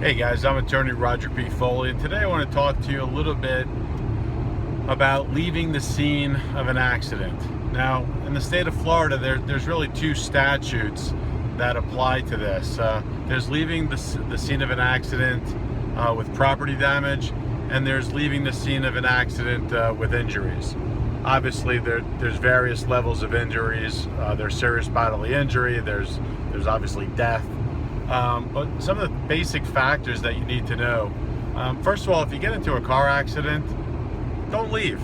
Hey guys, I'm attorney Roger P. Foley, and today I want to talk to you a little bit about leaving the scene of an accident. Now, in the state of Florida, there's really two statutes that apply to this. There's leaving the scene of an accident with property damage, and there's leaving the scene of an accident with injuries. Obviously, there's various levels of injuries. There's serious bodily injury, there's obviously death. But some of the basic factors that you need to know. First of all, if you get into a car accident, don't leave.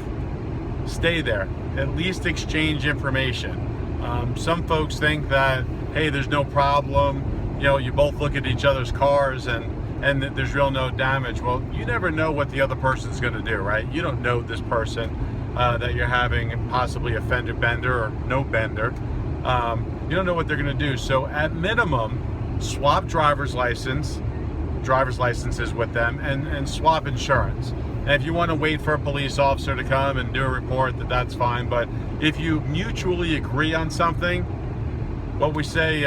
Stay there. At least exchange information. Some folks think that, hey, there's no problem. You know, you both look at each other's cars and there's no damage. Well, you never know what the other person's going to do, right? You don't know this person that you're having possibly a fender bender or no bender. You don't know what they're going to do. So at minimum, swap driver's licenses with them, and swap insurance. And if you want to wait for a police officer to come and do a report, that's fine. But if you mutually agree on something, what we say,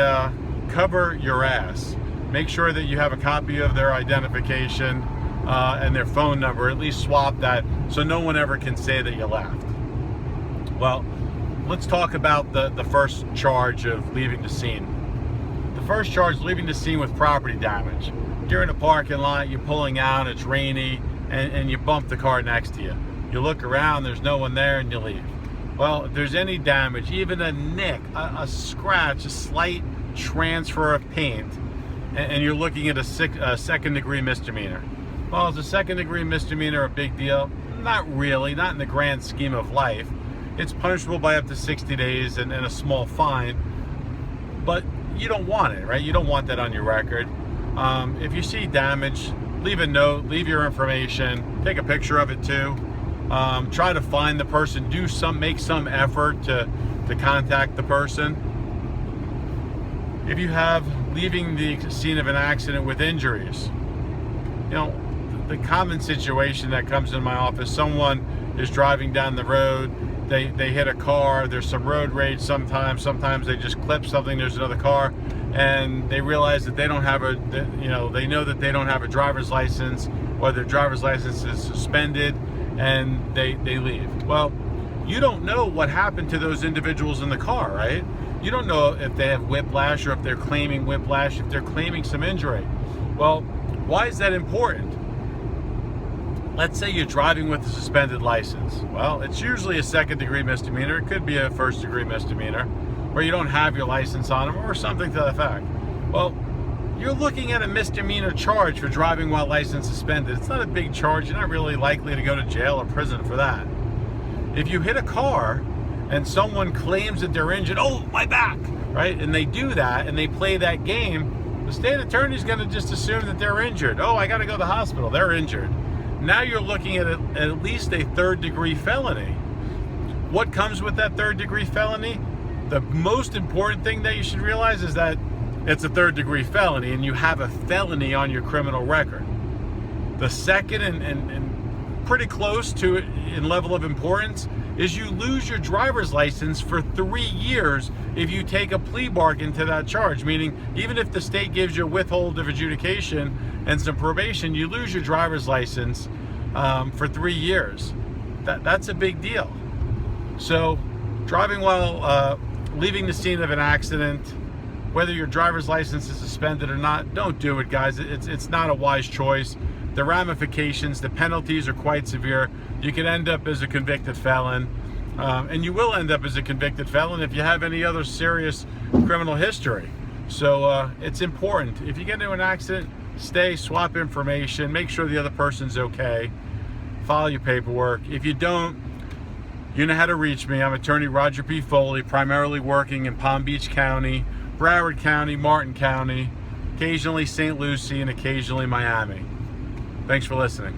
cover your ass. Make sure that you have a copy of their identification and their phone number. At least swap that so no one ever can say that you left. Well, let's talk about the first charge of leaving the scene. The first charge, leaving the scene with property damage. You're in a parking lot, you're pulling out, it's rainy, and you bump the car next to you. You look around, there's no one there, and you leave. Well, if there's any damage, even a nick, a scratch, a slight transfer of paint, and you're looking at a second-degree misdemeanor. Well, is a second-degree misdemeanor a big deal? Not really, not in the grand scheme of life. It's punishable by up to 60 days and a small fine, but you don't want it, right? You don't want that on your record. If you see damage, leave a note, leave your information, take a picture of it too. Try to find the person, make some effort to contact the person. If you have leaving the scene of an accident with injuries, you know, the common situation that comes in my office, someone is driving down the road, they hit a car, there's some road rage sometimes they just clip something, there's another car, and they realize that they don't have they know that they don't have a driver's license, or their driver's license is suspended, and they leave. Well, you don't know what happened to those individuals in the car, right? You don't know if they have whiplash, or if they're claiming whiplash, if they're claiming some injury. Well, why is that important? Let's say you're driving with a suspended license. Well, it's usually a second-degree misdemeanor. It could be a first-degree misdemeanor, where you don't have your license on them, or something to that effect. Well, you're looking at a misdemeanor charge for driving while license suspended. It's not a big charge. You're not really likely to go to jail or prison for that. If you hit a car and someone claims that they're injured, oh, my back, right? And they do that, and they play that game, the state attorney's going to just assume that they're injured. Oh, I got to go to the hospital. They're injured. Now you're looking at least a third-degree felony. What comes with that third-degree felony? The most important thing that you should realize is that it's a third-degree felony, and you have a felony on your criminal record. The second, and pretty close to it in level of importance, is you lose your driver's license for 3 years if you take a plea bargain to that charge. Meaning, even if the state gives you a withhold of adjudication and some probation, you lose your driver's license for 3 years. That's a big deal. So, driving while leaving the scene of an accident, whether your driver's license is suspended or not, don't do it, guys. It's not a wise choice. The ramifications, the penalties are quite severe. You could end up as a convicted felon, and you will end up as a convicted felon if you have any other serious criminal history. So it's important. If you get into an accident, stay, swap information, make sure the other person's okay, follow your paperwork. If you don't, you know how to reach me. I'm attorney Roger P. Foley, primarily working in Palm Beach County, Broward County, Martin County, occasionally St. Lucie, and occasionally Miami. Thanks for listening.